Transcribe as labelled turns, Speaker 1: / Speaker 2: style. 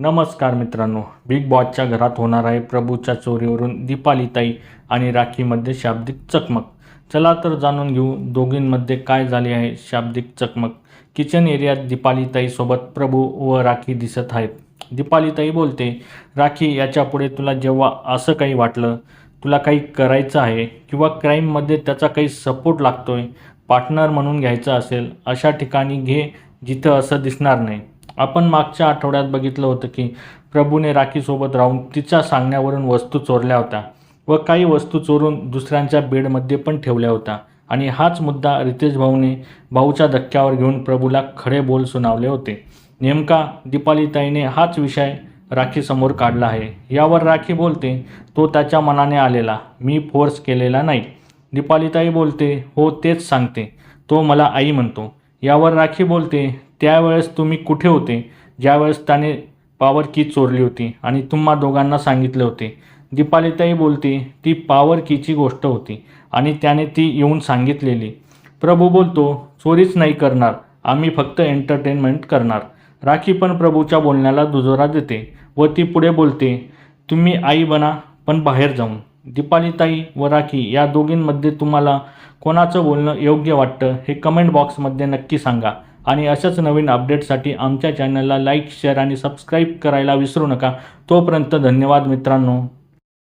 Speaker 1: नमस्कार मित्रांनो, बिग बॉसच्या घरात होणार आहे प्रभूच्या चोरीवरून दीपालीताई आणि राखीमध्ये शाब्दिक चकमक. चला तर जाणून घेऊ दोघींमध्ये काय झाली आहे शाब्दिक चकमक. किचन एरियात दीपालीताईसोबत प्रभू व राखी दिसत आहेत. दीपालीताई बोलते, राखी याच्यापुढे तुला जेव्हा असं काही वाटलं, तुला काही करायचं आहे किंवा क्राईममध्ये त्याचा काही सपोर्ट लागतोय, पार्टनर म्हणून घ्यायचं असेल, अशा ठिकाणी घे जिथं असं दिसणार नाही. आपण मागच्या आठवड्यात बघितलं होतं की प्रभूने राखीसोबत राहून तिच्या सांगण्यावरून वस्तू चोरल्या होत्या व काही वस्तू चोरून दुसऱ्यांच्या बेडमध्ये पण ठेवल्या होत्या. आणि हाच मुद्दा रितेश भाऊच्या धक्क्यावर घेऊन प्रभूला खडे बोल सुनावले होते. नेमका दीपालीताईने हाच विषय राखीसमोर काढला आहे. यावर राखी बोलते, तो त्याच्या मनाने आलेला, मी फोर्स केलेला नाही. दीपालीताई बोलते, हो तेच सांगते, तो मला आई म्हणतो. यावर राखी बोलते, त्यावेळेस तुम्ही कुठे होते ज्यावेळेस त्याने पॉवर की चोरली होती आणि तुम्हा दोघांना सांगितले होते. दीपालीताई बोलते, ती पॉवर कीची गोष्ट होती आणि त्याने ती येऊन सांगितलेली. प्रभू बोलतो, चोरीच नाही करणार आम्ही, फक्त एंटरटेनमेंट करणार. राखी पण प्रभूच्या बोलण्याला दुजोरा देते व ती पुढे बोलते, तुम्ही आई बना पण बाहेर जाऊन. दीपालीताई व राखी या दोघींमध्ये तुम्हाला कोणाचं बोलणं योग्य वाटतं हे कमेंट बॉक्समध्ये नक्की सांगा. आणि अशाच नवीन अपडेटसाठी आमच्या चॅनलला लाईक, शेअर आणि सबस्क्राईब करायला विसरू नका. तोपर्यंत धन्यवाद मित्रांनो.